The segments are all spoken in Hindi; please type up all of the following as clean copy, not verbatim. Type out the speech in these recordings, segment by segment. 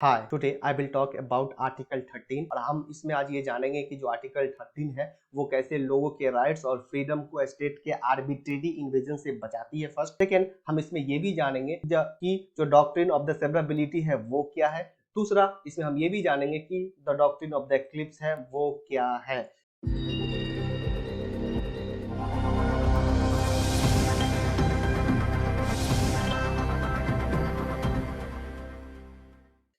Hi, today I will talk about article 13 और हम इसमें आज ये जानेंगे कि जो आर्टिकल 13 है वो कैसे लोगों के राइट्स और फ्रीडम को स्टेट के आर्बिट्रेरी इन्वेजन से बचाती है। फर्स्ट सेकेंड, हम इसमें ये भी जानेंगे कि जो डॉक्ट्रिन ऑफ द सेवरेबिलिटी है वो क्या है। दूसरा, इसमें हम ये भी जानेंगे कि the doctrine of the eclipse है वो क्या है।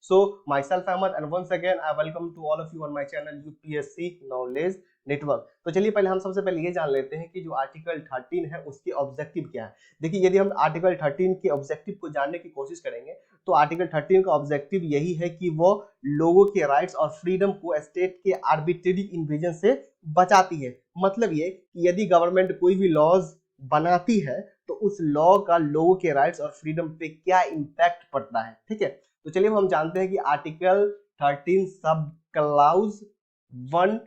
So myself Ahmad and once again I welcome to all of you on my channel UPSC Knowledge Network। तो चलिए पहले हम सबसे पहले ये जान लेते हैं कि जो आर्टिकल 13 है उसके ऑब्जेक्टिव क्या है। देखिए, यदि हम आर्टिकल 13 के ऑब्जेक्टिव को जानने की कोशिश करेंगे तो आर्टिकल 13 का ऑब्जेक्टिव यही है कि वो लोगों के राइट्स और फ्रीडम को स्टेट के आर्बिट्रेरी इन्वेजन से बचाती है। मतलब ये कि यदि गवर्नमेंट कोई भी लॉज बनाती है तो उस लॉ का लोगों के राइट्स और फ्रीडम पे क्या इम्पैक्ट पड़ता है। ठीक है, तो चलिए हम जानते हैं कि आर्टिकल 13 सब क्लाउज 1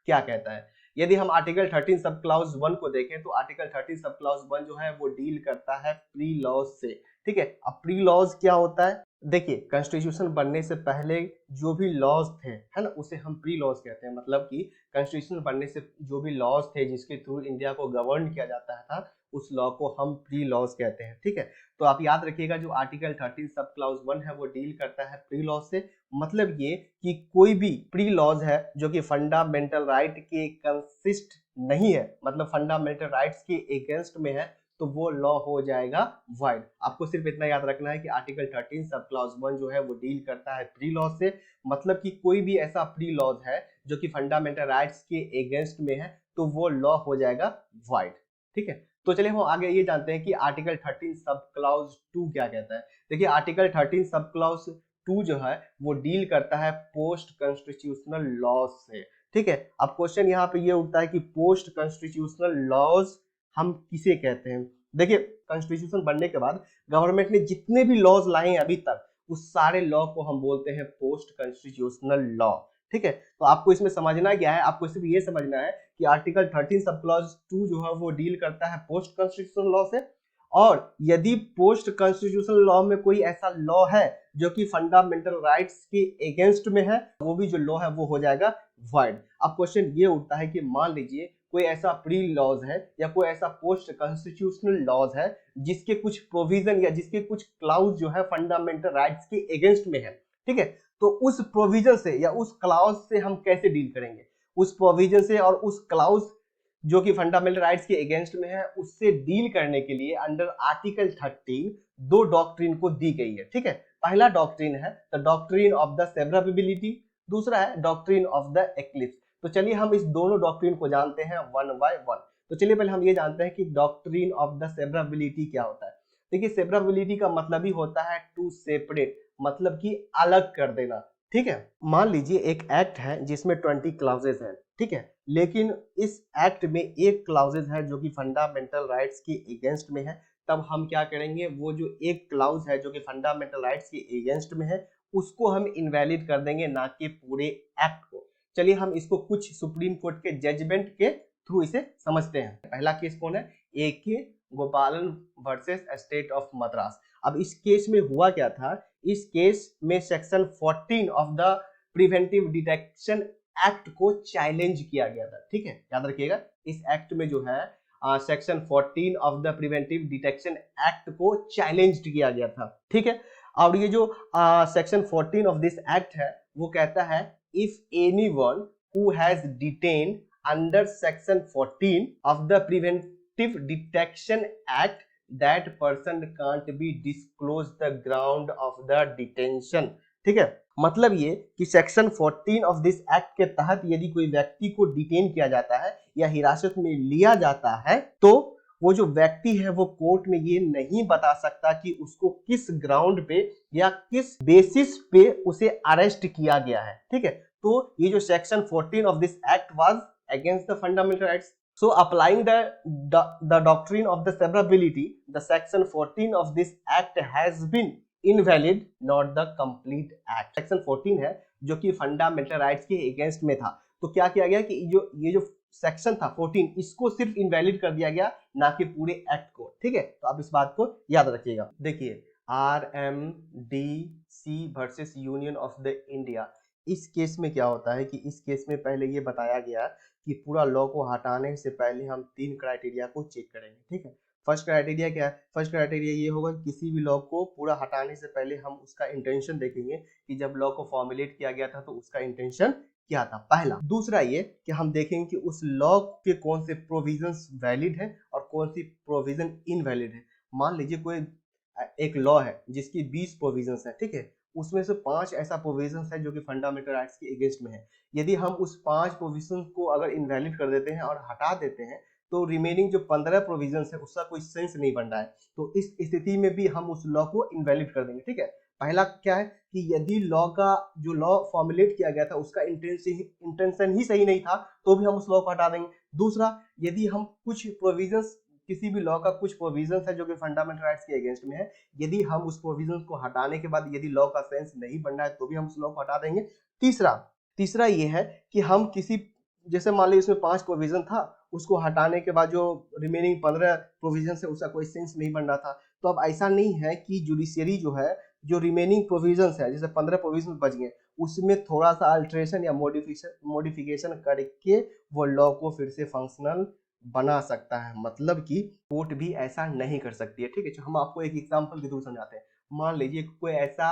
क्या कहता है। यदि हम आर्टिकल 13 सब क्लाउज 1 को देखें तो आर्टिकल 13 सब क्लाउज 1 जो है वो डील करता है प्री लॉज से। ठीक है, अब प्री लॉज क्या होता है? देखिए, कॉन्स्टिट्यूशन बनने से पहले जो भी लॉज थे, है ना, उसे हम प्री लॉज कहते हैं। मतलब कि कॉन्स्टिट्यूशन बनने से जो भी लॉज थे जिसके थ्रू इंडिया को गवर्न किया जाता था उस लॉ को हम प्री लॉज कहते हैं। ठीक है, तो आप याद रखिएगा जो आर्टिकल 13 सब क्लाउज 1 है वो डील करता है प्री लॉज से। मतलब ये कि कोई भी प्री लॉज है जो कि फंडामेंटल राइट के कंसिस्ट नहीं है, मतलब फंडामेंटल राइट्स के अगेंस्ट में है, तो वो लॉ हो जाएगा वाइड। आपको सिर्फ इतना याद रखना है कि आर्टिकल 13 सब क्लाउज 1 जो है वो डील करता है प्री लॉज से। मतलब कि कोई भी ऐसा प्री लॉज है जो कि फंडामेंटल राइट्स के अगेंस्ट में है तो वो लॉ हो जाएगा वाइड। ठीक है, तो चलिए हम आगे ये जानते हैं कि आर्टिकल 13 सब क्लाउज 2 क्या कहता है। देखिए, आर्टिकल 13 सब क्लाउज 2 जो है वो डील करता है पोस्ट कॉन्स्टिट्यूशनल लॉज से। ठीक है, अब क्वेश्चन यहाँ पे ये उठता है कि पोस्ट कॉन्स्टिट्यूशनल लॉज हम किसे कहते हैं। देखिए, कॉन्स्टिट्यूशन बनने के बाद गवर्नमेंट ने जितने भी लॉज लाए हैं अभी तक उस सारे लॉ को हम बोलते हैं पोस्ट कॉन्स्टिट्यूशनल लॉ। ठीक है, तो आपको इसमें समझना क्या है, आपको सिर्फ ये समझना है कि आर्टिकल 13 सब क्लॉज 2 जो है वो डील करता है पोस्ट कॉन्स्टिट्यूशनल लॉ से। और यदि पोस्ट कॉन्स्टिट्यूशनल लॉ में कोई ऐसा लॉ है जो कि फंडामेंटल राइट्स के अगेंस्ट में है, वो भी जो लॉ है वो हो जाएगा वाइड। अब क्वेश्चन ये उठता है कि मान लीजिए कोई ऐसा प्री लॉज है या कोई ऐसा पोस्ट कॉन्स्टिट्यूशनल लॉज है जिसके कुछ प्रोविजन या जिसके कुछ क्लाउज जो है फंडामेंटल राइट्स के अगेंस्ट में है। ठीक है, तो उस प्रोविजन से या उस क्लाउज से हम कैसे डील करेंगे? उस प्रोविजन से और उस क्लाउज जो कि फंडामेंटल राइट्स के अगेंस्ट में है उससे डील करने के लिए अंडर आर्टिकल 13 दो डॉक्ट्रिन को दी गई है। ठीक है, पहला डॉक्ट्रिन है the doctrine of the severability, दूसरा है डॉक्ट्रिन ऑफ द एक्लिप्स। तो चलिए हम इस दोनों डॉक्ट्रिन को जानते हैं वन बाय वन। तो चलिए पहले हम ये जानते हैं कि डॉक्ट्रिन ऑफ द सेवरेबिलिटी क्या होता है। देखिए, सेवरेबिलिटी का मतलब ही होता है टू सेपरेट, मतलब कि अलग कर देना। ठीक है, मान लीजिए एक एक्ट है जिसमें 20 क्लाउजेस हैं। ठीक है, लेकिन इस एक्ट में एक क्लाउजेस है जो कि फंडामेंटल राइट्स के अगेंस्ट में है। तब हम क्या करेंगे, वो जो एक क्लाउज है जो कि फंडामेंटल राइट्स के अगेंस्ट में है उसको हम इनवैलिड कर देंगे, ना कि पूरे एक्ट को। चलिए हम इसको कुछ सुप्रीम कोर्ट के जजमेंट के थ्रू इसे समझते हैं। पहला केस कौन है? AK गोपालन वर्सेस स्टेट ऑफ मद्रास। अब इस केस में हुआ क्या था, इस केस में section 14 of the preventive detection act को चैलेंज किया गया था। ठीक है, याद रखिएगा, इस एक्ट में जो है section 14 of the preventive detection act को चैलेंज किया गया था। ठीक है, और ये जो सेक्शन 14 ऑफ दिस एक्ट है वो कहता है if anyone who has detained under section 14 of the preventive detection act that person can't be disclosed the ground of the detention। ठीक है, मतलब ये कि सेक्शन 14 ऑफ दिस एक्ट के तहत यदि कोई व्यक्ति को डिटेन किया जाता है या हिरासत में लिया जाता है तो वो जो व्यक्ति है वो कोर्ट में ये नहीं बता सकता कि उसको किस ग्राउंड पे या किस बेसिस पे उसे अरेस्ट किया गया है। ठीक है, तो ये जो section 14 of this act was against the fundamental rights. So applying the doctrine of the severability, the section 14 of this act has been invalid, not the complete act। section 14 है जो कि फंडामेंटल राइट्स के अगेंस्ट में था, तो क्या किया गया कि ये जो सेक्शन था 14 इसको सिर्फ इनवैलिड कर दिया गया, ना कि पूरे एक्ट को। ठीक है, तो आप इस बात को याद रखिएगा। देखिए, RMDC versus union of the India. इस केस में क्या होता है कि इस केस में पहले ये बताया गया कि पूरा लॉ को हटाने से पहले हम 3 क्राइटेरिया को चेक करेंगे, ठीक है। फर्स्ट क्राइटेरिया क्या है? फर्स्ट क्राइटेरिया ये होगा कि किसी भी लॉ को पूरा हटाने से पहले हम उसका इंटेंशन देखेंगे कि जब लॉ को फॉर्मुलेट किया गया था तो उसका इंटेंशन क्या था, पहला। दूसरा ये कि हम देखेंगे कि उस लॉ के कौन से प्रोविजंस वैलिड है और कौन सी प्रोविजन इनवैलिड है। मान लीजिए कोई एक लॉ है जिसकी 20 प्रोविजंस है, ठीक है, उसमें से 5 ऐसा प्रोविजंस है जो कि फंडामेंटल राइट्स के अगेंस्ट में है। यदि हम उस 5 प्रोविजंस को अगर इनवैलिड कर देते हैं और हटा देते हैं तो रिमेनिंग जो 15 प्रोविजंस है उसका कोई सेंस नहीं बन रहा है, तो इस स्थिति में भी हम उस लॉ को इनवैलिड कर देंगे, ठीक है। पहला क्या है कि यदि लॉ का जो लॉ फॉर्मुलेट किया गया था उसका इंटेंशन ही सही नहीं था तो भी हम उस लॉ को हटा देंगे। दूसरा, यदि हम कुछ प्रोविजंस, किसी भी लॉ का कुछ प्रोविजंस है जो कि फंडामेंटल राइट्स के अगेंस्ट में है, यदि हम उस प्रोविजंस को हटाने के बाद यदि लॉ का सेंस नहीं बन रहा है तो भी हम उस लॉ को हटा देंगे। तीसरा ये है कि हम किसी, जैसे मान लीजिए उसमें 5 प्रोविजन था, उसको हटाने के बाद जो रिमेनिंग 15 प्रोविजन है उसका कोई सेंस नहीं बन रहा था, तो अब ऐसा नहीं है कि जुडिशियरी जो है जो रिमेनिंग प्रोविजन है, जैसे 15 प्रोविजन बच गए, उसमें थोड़ा सा अल्टरेशन या मॉडिफिकेशन करके वो लॉ को फिर से फंक्शनल बना सकता है। मतलब कि कोर्ट भी ऐसा नहीं कर सकती है, ठीक है। हम आपको एक एग्जांपल के थ्रू समझाते हैं। मान लीजिए कोई ऐसा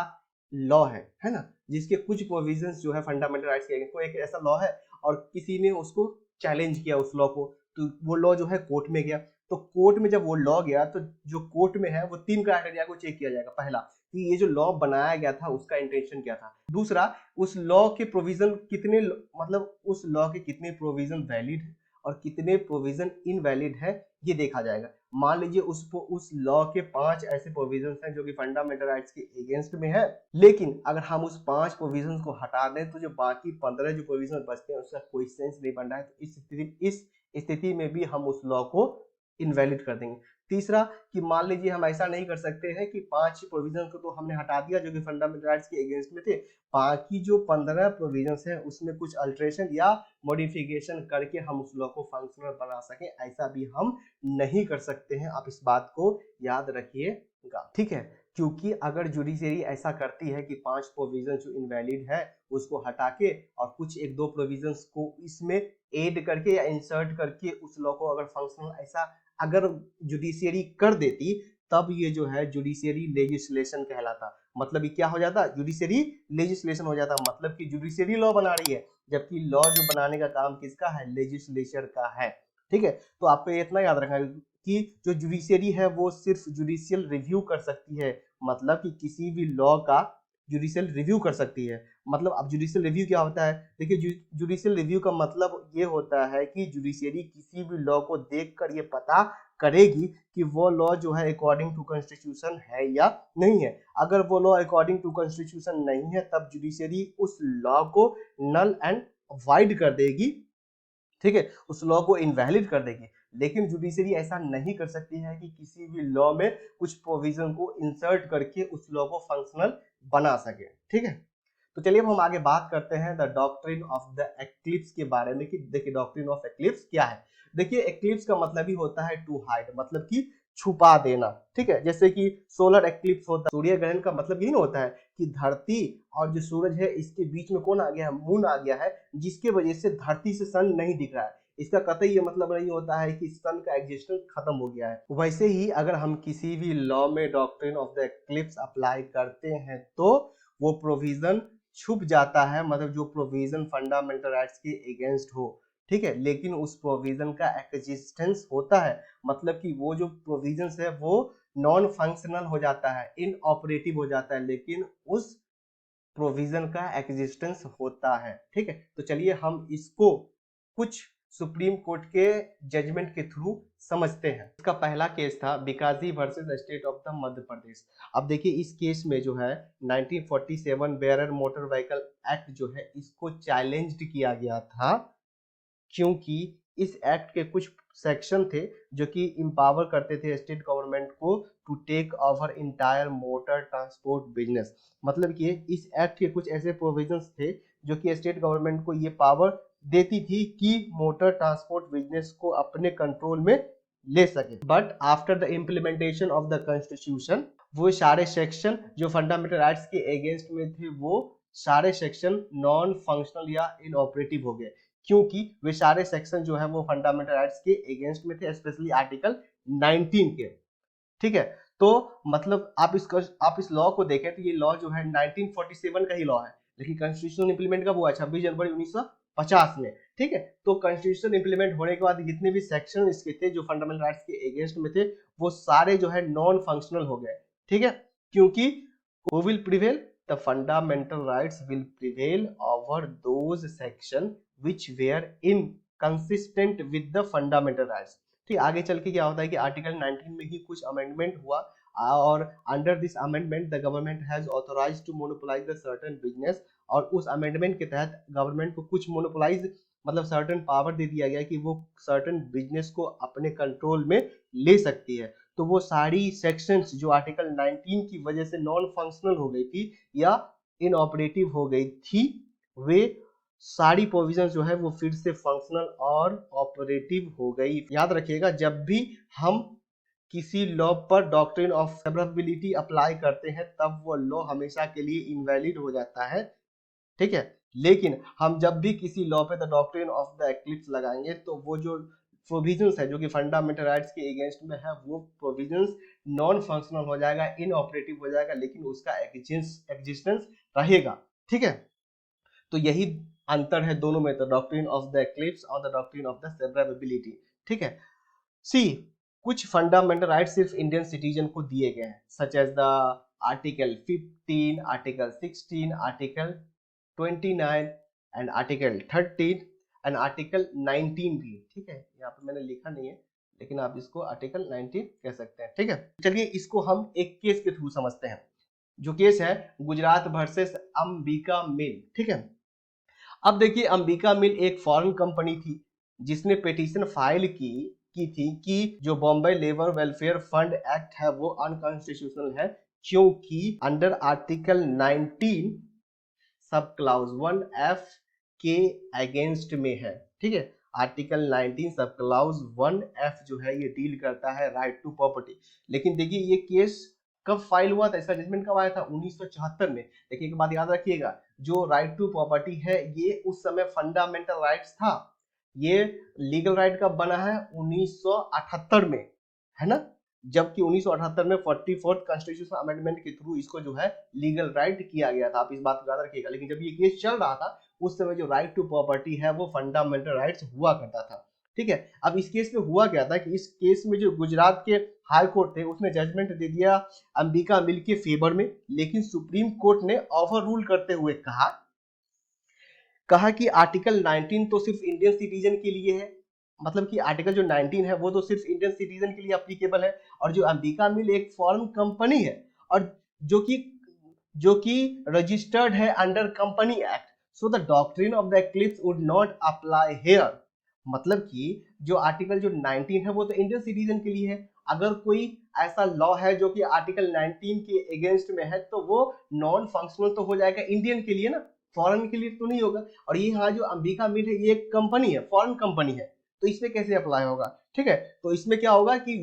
लॉ है ना, जिसके कुछ प्रोविजंस जो है फंडामेंटल राइट्स के, कोई एक ऐसा लॉ है और किसी ने उसको चैलेंज किया उस लॉ को, तो वो लॉ जो है कोर्ट में गया। तो कोर्ट में जब वो लॉ गया तो जो कोर्ट में है वो 3 क्राइटेरिया को चेक किया जाएगा। पहला, कि ये जो लॉ बनाया गया था उसका इंटेंशन क्या था। दूसरा, उस लॉ के प्रोविजन कितने, मतलब उस लॉ के कितने प्रोविजन वैलिड है और कितने प्रोविजन इनवैलिड है, ये देखा जाएगा। मान लीजिए उस लॉ के 5 ऐसे प्रोविजंस हैं जो कि फंडामेंटल राइट्स के अगेंस्ट में है, लेकिन अगर हम उस 5 प्रोविजंस को हटा दें तो जो बाकी 15 जो प्रोविजन बचते हैं उसका कोई सेंस नहीं बन रहा है, तो इस स्थिति में भी हम उस लॉ को इनवैलिड कर देंगे। तीसरा, कि मान लीजिए हम ऐसा नहीं कर सकते हैं कि 5 प्रोविजन को तो हमने हटा दिया जो कि फंडामेंटल राइट्स के अगेंस्ट में थे, बाकी जो 15 प्रोविजंस हैं उसमें कुछ अल्टरेशन या मॉडिफिकेशन करके हम उस लॉ को फंक्शनल बना सकें, ऐसा भी हम नहीं कर सकते हैं। आप इस बात को याद रखिएगा, ठीक है। क्योंकि अगर जुडिशरी ऐसा करती है कि 5 प्रोविजन जो इनवैलिड है उसको हटा के और कुछ 1-2 प्रोविजंस को इसमें ऐड करके या इंसर्ट करके उस लॉ को अगर फंक्शनल, ऐसा अगर जुडिशरी कर देती, तब ये जो है जुडिशरी लेजिस्लेशन कहलाता। मतलब ये क्या हो जाता? जुडिशरी लेजिस्लेशन हो जाता। मतलब कि जुडिशरी लॉ बना रही है, जबकि लॉ जो बनाने का काम किसका है? लेजिस्लेचर का है, ठीक है। तो आपको इतना याद रखना है कि जो जुडिशरी है वो सिर्फ जुडिशियल रिव्यू कर सकती है। मतलब कि किसी भी लॉ का जुडिशियल रिव्यू कर सकती है। मतलब अब जुडिशियल रिव्यू क्या होता है? देखिए, जुडिशियल रिव्यू का मतलब ये होता है कि जुडिशरी किसी भी लॉ को देखकर ये पता करेगी कि वो लॉ जो है अकॉर्डिंग टू कॉन्स्टिट्यूशन है या नहीं है। अगर वो लॉ अकॉर्डिंग टू कॉन्स्टिट्यूशन नहीं है तब जुडिशरी उस लॉ को नल एंड वाइड कर देगी, ठीक है, उस लॉ को इनवैलिड कर देगी। लेकिन जुडिशरी ऐसा नहीं कर सकती है कि किसी भी लॉ में कुछ प्रोविजन को इंसर्ट करके उस लॉ को फंक्शनल बना सके, ठीक है। तो चलिए अब हम आगे बात करते हैं the doctrine of the eclipse के बारे में कि देखिए डॉक्ट्रिन ऑफ एक्लिप्स क्या है। देखिए, एक्लिप्स का मतलब ही होता है टू हाइड, मतलब कि छुपा देना, ठीक है। जैसे कि सोलर एक्लिप्स होता है, सूर्य ग्रहण का मतलब यही होता है कि धरती और जो सूरज है इसके बीच में कौन आ गया है? मून आ गया है, जिसके वजह से धरती से सन नहीं दिख रहा है। इसका कतई ये मतलब नहीं होता है कि सन का एग्जिस्टेंस खत्म हो गया है। वैसे ही अगर हम किसी भी लॉ में doctrine of the eclipse apply करते हैं तो वो प्रोविजन छुप जाता है, मतलब जो प्रोविजन फंडामेंटल राइट्स के अगेंस्ट हो, ठीक है, लेकिन उस प्रोविजन का एग्जिस्टेंस होता है। मतलब कि वो जो प्रोविजन है वो नॉन फंक्शनल हो जाता है, इनऑपरेटिव हो जाता है, लेकिन उस प्रोविजन का एग्जिस्टेंस होता है, ठीक है। तो चलिए हम इसको कुछ सुप्रीम कोर्ट के जजमेंट के थ्रू समझते हैं। इसका पहला केस था Bhikaji versus state of the Madhya Pradesh. अब देखिए इस केस में जो है 1947 बेरर मोटर व्हीकल एक्ट जो है इसको चैलेंज्ड किया गया था, क्योंकि इस एक्ट के कुछ सेक्शन थे जो कि इंपावर करते थे स्टेट गवर्नमेंट को to take over entire motor transport business. मतलब कि इस एक्ट के कुछ ऐसे प्रोविजंस थे जो कि स्टेट गवर्नमेंट को ये पावर देती थी कि मोटर ट्रांसपोर्ट बिजनेस को अपने कंट्रोल में ले सके। But after the implementation of the constitution वो सारे सेक्शन जो फंडामेंटल राइट्स के अगेंस्ट में थे वो सारे सेक्शन नॉन फंक्शनल या इनऑपरेटिव हो गए, क्योंकि वे सारे सेक्शन जो है वो फंडामेंटल राइट्स के अगेंस्ट में थे, स्पेशली आर्टिकल 19 के। ठीक है, तो मतलब आप इस लॉ को देखें तो ये लॉ जो है 1947 का ही लॉ है, लेकिन कॉन्स्टिट्यूशन इंप्लीमेंट कब हुआ? 26 जनवरी 1950 में। ठीक है, तो कॉन्स्टिट्यूशन इंप्लीमेंट होने के बाद जितने भी सेक्शन इसके थे जो फंडामेंटल राइट्स के अगेंस्ट में थे वो सारे जो है नॉन फंक्शनल हो गए। ठीक है, क्योंकि who will prevail? The fundamental rights will prevail over those sections which were inconsistent with the fundamental rights। ठीक, आगे चल के क्या होता है कि आर्टिकल 19 में ही कुछ अमेंडमेंट हुआ और under this amendment the government has authorised to monopolise the certain business, और उस अमेंडमेंट के तहत गवर्नमेंट को कुछ मोनोपोलाइज मतलब सर्टेन पावर दे दिया गया कि वो सर्टेन बिजनेस को अपने कंट्रोल में ले सकती है। तो वो सारी सेक्शंस जो आर्टिकल 19 की वजह से नॉन फंक्शनल हो गई थी या इनऑपरेटिव हो गई थी, वे सारी प्रोविजन जो है वो फिर से फंक्शनल और ऑपरेटिव हो गई। याद रखिएगा, जब भी हम किसी लॉ पर डॉक्ट्रिन ऑफ सेवरेबिलिटी अप्लाई करते हैं तब वो लॉ हमेशा के लिए इनवैलिड हो जाता है। ठीक है, लेकिन हम जब भी किसी लॉ पे the doctrine of the eclipse लगाएंगे तो वो जो प्रोविजंस है जो कि फंडामेंटल राइट्स के अगेंस्ट में है वो प्रोविजंस नॉन फंक्शनल हो जाएगा, इनऑपरेटिव हो जाएगा, लेकिन उसका एग्जिस्टेंस रहेगा। ठीक है, तो यही अंतर है दोनों में, the doctrine of the eclipse और the doctrine of the severability. ठीक है, सी कुछ फंडामेंटल राइट सिर्फ इंडियन सिटीजन को दिए गए हैं, such as the article 15, article 16, article 29 and article 13 and article 19 भी। ठीक है, यहाँ पे मैंने लिखा नहीं है लेकिन आप इसको आर्टिकल 19 कह सकते हैं। ठीक है, चलिए इसको हम एक केस के थ्रू समझते हैं, जो केस है गुजरात वर्सेस अंबिका मिल। ठीक है, अब देखिए अंबिका मिल एक फॉरेन कंपनी थी जिसने पिटीशन फाइल की थी कि जो Bombay labour welfare fund act है वो अनकॉन्स्टिट्यूशनल है, क्योंकि अंडर आर्टिकल 19 सब क्लाउज 1F के अगेंस्ट में है। ठीक है, आर्टिकल 19 सब क्लाउज 1F जो है ये डील करता है राइट टू प्रॉपर्टी। लेकिन देखिए ये केस कब फाइल हुआ था, इसका जजमेंट कब आया था? 1974 में। देखिए एक बात याद रखिएगा, जो राइट टू प्रॉपर्टी है ये उस समय फंडामेंटल राइट्स था, ये लीगल राइट कब बना है? 1978 में, है ना, जबकि 1978 में 44th कॉन्स्टिट्यूशन अमेंडमेंट के थ्रू इसको जो है लीगल राइट किया गया था। आप इस बात को याद रखिएगा। लेकिन जब ये केस चल रहा था उस समय जो राइट टू प्रॉपर्टी है वो फंडामेंटल राइट्स हुआ करता था। ठीक है, अब इस केस में हुआ क्या था कि इस केस में जो गुजरात के हाई कोर्ट थे उसने जजमेंट दे दिया अंबिका मिल के फेवर में, लेकिन सुप्रीम कोर्ट ने ओवर रूल करते हुए कहा कि आर्टिकल 19 तो सिर्फ इंडियन सिटीजन के लिए है, मतलब कि आर्टिकल जो 19 है वो तो सिर्फ इंडियन सिटीजन के लिए एप्लीकेबल है, और जो अंबिका मिल एक फॉरेन कंपनी है और जो कि रजिस्टर्ड है under company act, so the doctrine of the eclipse would not apply here. मतलब कि जो आर्टिकल जो 19 है वो तो इंडियन सिटीजन के लिए है, अगर कोई ऐसा लॉ है जो कि आर्टिकल 19 के अगेंस्ट में है तो वो नॉन फंक्शनल तो हो जाएगा इंडियन के लिए ना, फॉरेन के लिए तो नहीं होगा। और ये यहाँ जो अंबिका मिल है ये एक कंपनी है, फॉरेन कंपनी है, तो इसमें कैसे अप्लाई होगा? ठीक है, तो इसमें क्या होगा कि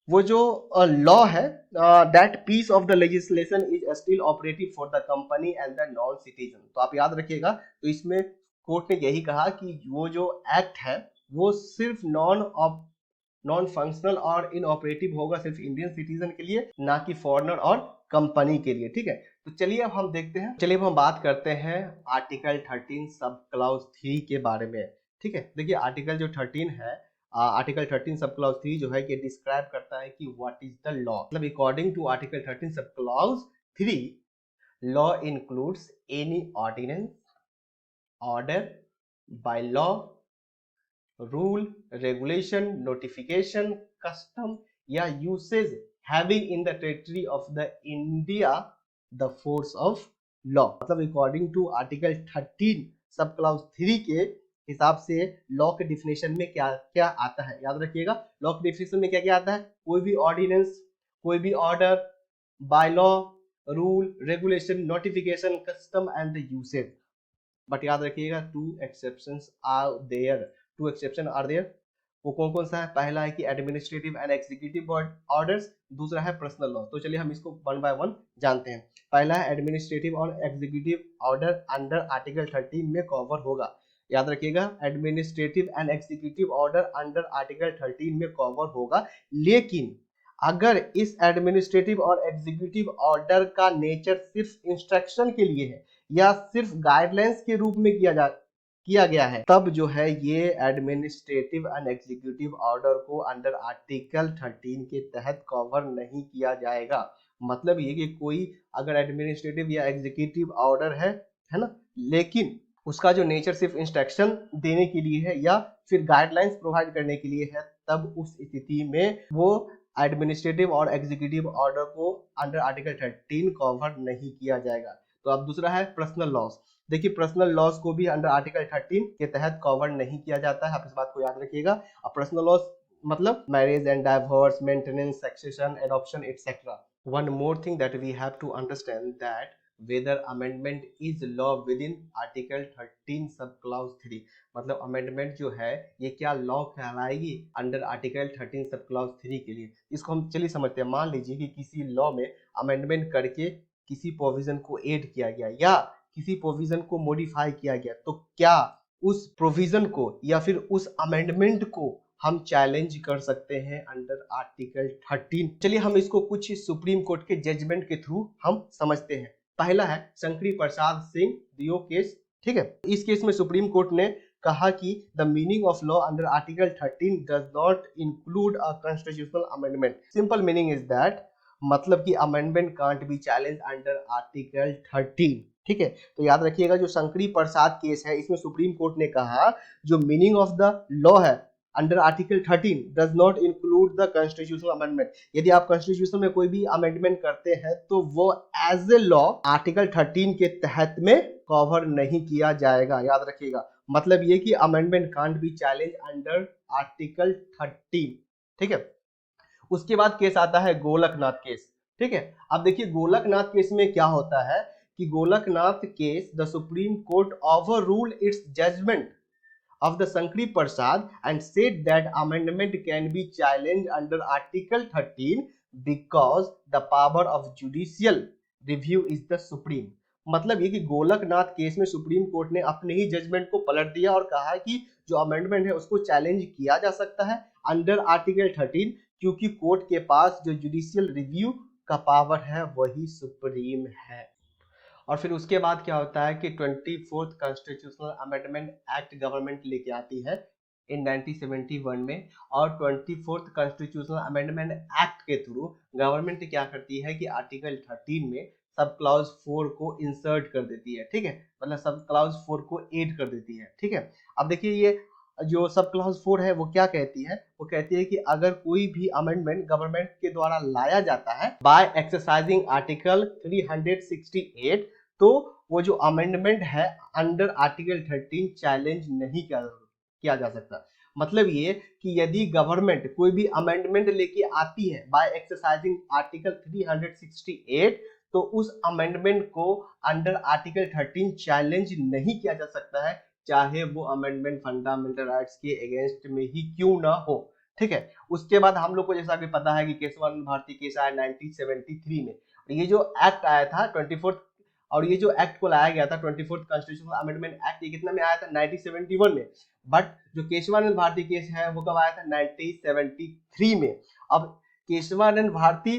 वो जो लॉ है that piece of the legislation is still operative for the company and the non citizen. तो आप याद रखिएगा, तो इसमें कोर्ट ने यही कहा कि वो जो एक्ट है वो सिर्फ नॉन फंक्शनल और इनऑपरेटिव होगा सिर्फ इंडियन सिटीजन के लिए, ना कि फॉरेनर और कंपनी के लिए। ठीक है, तो चलिए अब हम देखते हैं, चलिए अब हम बात करते हैं आर्टिकल 13 सब क्लाउज 3 के बारे में। ठीक है, देखिए आर्टिकल जो 13 है, आर्टिकल 13 सब क्लाउज 3 जो है ये डिस्क्राइब करता है कि व्हाट इज द लॉ। मतलब according to article 13 sub clause 3, law includes any ordinance, order, bye law, rule, regulation, notification, custom या usage having in the territory of the India the force of law. मतलब according to article 13 sub clause 3 के हिसाब से लॉ के डिफिनेशन में क्या क्या आता है, याद रखिएगा। लॉ के डिफिनेशन में क्या क्या आता है? कोई भी ऑर्डिनेंस, कोई भी order, bye law, rule, regulation, notification, custom and the usage. But याद रखिएगा टू एक्सेप्शंस आर देयर। वो कौन कौन सा है? पहला है कि एडमिनिस्ट्रेटिव एंड एग्जीक्यूटिव ऑर्डर्स, दूसरा है पर्सनल लॉ। तो चलिए हम इसको वन बाय वन जानते हैं। पहला है एडमिनिस्ट्रेटिव और एग्जीक्यूटिव ऑर्डर अंडर आर्टिकल 13 में कवर होगा। याद रखिएगा, administrative and executive order under article 13 में कवर होगा, लेकिन अगर इस एडमिनिस्ट्रेटिव और एग्जीक्यूटिव ऑर्डर का नेचर सिर्फ इंस्ट्रक्शन के लिए है या सिर्फ गाइडलाइंस के रूप में किया गया है, तब जो है ये एडमिनिस्ट्रेटिव एंड एग्जीक्यूटिव ऑर्डर को अंडर आर्टिकल 13 के तहत कवर नहीं किया जाएगा। मतलब ये कि कोई अगर एडमिनिस्ट्रेटिव या एग्जीक्यूटिव ऑर्डर है ना, लेकिन उसका जो नेचर सिर्फ इंस्ट्रक्शन देने के लिए है या फिर गाइडलाइंस प्रोवाइड करने के लिए है, तब उस स्थिति में वो एडमिनिस्ट्रेटिव और एग्जीक्यूटिव ऑर्डर को अंडर आर्टिकल 13 कवर नहीं किया जाएगा। तो अब दूसरा है पर्सनल लॉस। देखिए, पर्सनल लॉस को भी अंडर आर्टिकल 13 के तहत कवर नहीं किया जाता है, आप इस बात को याद रखिएगा। अब पर्सनल लॉस मतलब marriage and divorce, maintenance, succession, adoption etcetera. One more thing that we have to understand that whether amendment is law within article 13 सब clause 3, मतलब अमेंडमेंट जो है ये क्या लॉ कहलाएगी अंडर आर्टिकल 13 सब क्लॉज 3 के लिए। इसको हम चलिए समझते हैं। मान लीजिए कि किसी लॉ में अमेंडमेंट करके किसी प्रोविजन को ऐड किया गया या किसी प्रोविजन को मॉडिफाई किया गया, तो क्या उस प्रोविजन को या फिर उस अमेंडमेंट को हम चैलेंज कर सकते हैं अंडर आर्टिकल 13। चलिए हम इसको कुछ सुप्रीम कोर्ट के जजमेंट के थ्रू हम समझते हैं। पहला है शंकरी प्रसाद सिंह दियो केस, ठीक है। इस केस में सुप्रीम कोर्ट ने कहा कि the meaning of law under article 13 does not include a constitutional amendment. Simple meaning is that, मतलब कि amendment can't be challenge under article 13, ठीक है। तो याद रखिएगा, जो शंकरी प्रसाद केस है इसमें सुप्रीम कोर्ट ने कहा जो मीनिंग ऑफ द लॉ है under article 13 does not include the constitutional amendment. यदि आप कॉन्स्टिट्यूशन में कोई भी अमेंडमेंट करते हैं तो वो एज ए लॉ आर्टिकल 13 के तहत में कवर नहीं किया जाएगा। याद रखिएगा, मतलब ये कि amendment can't be challenge under article 13, ठीक है। उसके बाद केस आता है गोलकनाथ केस, ठीक है। अब देखिए गोलकनाथ केस में क्या होता है कि Golaknath case the Supreme Court overrule its judgment of the Shankari Prasad and said that amendment can be challenged under Article 13 because the power of judicial review is the supreme। मतलब ये कि गोलकनाथ केस में सुप्रीम कोर्ट ने अपने ही जजमेंट को पलट दिया और कहा कि जो अमेंडमेंट है उसको चैलेंज किया जा सकता है अंडर आर्टिकल 13, क्योंकि कोर्ट के पास जो जुडिशियल रिव्यू का पावर है वही सुप्रीम है। और फिर उसके बाद क्या होता है कि 24th constitutional amendment act government लेके आती है इन 1971 में, और 24th कॉन्स्टिट्यूशनल अमेंडमेंट एक्ट के थ्रू गवर्नमेंट क्या करती है कि आर्टिकल 13 में सब क्लॉज 4 को इंसर्ट कर देती है, ठीक है। मतलब सब क्लॉज 4 को ऐड कर देती है, ठीक है। अब देखिए ये जो सब क्लॉज 4 है वो क्या कहती है, वो कहती है कि अगर कोई भी अमेंडमेंट गवर्नमेंट के द्वारा लाया जाता है बाय एक्सरसाइजिंग आर्टिकल 368, तो वो जो अमेंडमेंट है अंडर आर्टिकल 13 चैलेंज नहीं किया जा सकता। मतलब ये कि यदि गवर्नमेंट कोई भी अमेंडमेंट लेके आती है बाय एक्सरसाइजिंग आर्टिकल 368, तो उस अमेंडमेंट को अंडर आर्टिकल 13 चैलेंज नहीं किया जा सकता है, चाहे वो अमेंडमेंट फंडामेंटल राइट्स के अगेंस्ट में ही क्यों ना हो, ठीक है। उसके बाद हम लोग को जैसा कि पता है कि केशवानंद भारती केस आया 1973 में, और ये जो एक्ट आया था 24th, और ये जो एक्ट को लाया गया था 24th कॉन्स्टिट्यूशनल अमेंडमेंट एक्ट, ये कितना में आया था 1971 में, बट जो केशवानंद भारती केस है वो कब आया था 1973 में। अब केशवानंद भारती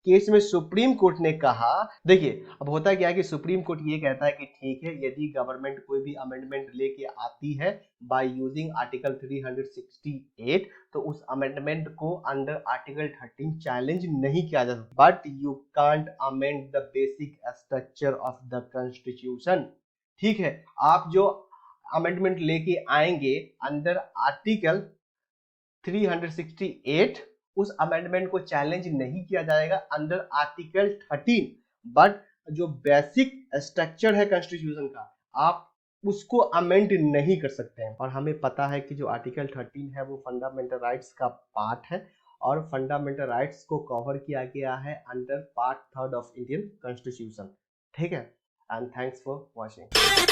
केस में सुप्रीम कोर्ट ने कहा, देखिए अब होता क्या है कि सुप्रीम कोर्ट ये कहता है कि ठीक है, यदि गवर्नमेंट कोई भी अमेंडमेंट लेके आती है बाय यूजिंग आर्टिकल 368, तो उस अमेंडमेंट को अंडर आर्टिकल 13 चैलेंज नहीं किया जा सकता, but you can't amend the basic structure of the constitution, ठीक है। आप जो अमेंडमेंट लेके आएंगे अंडर आर्टिकल 368, उस अमेंडमेंट को चैलेंज नहीं किया जाएगा अंडर आर्टिकल 13, बट जो बेसिक स्ट्रक्चर है कॉन्स्टिट्यूशन का आप उसको अमेंड नहीं कर सकते हैं। और हमें पता है कि जो आर्टिकल 13 है वो फंडामेंटल राइट्स का पार्ट है, और फंडामेंटल राइट्स को कवर किया गया है under part 3 of Indian constitution, ठीक है। And thanks for watching.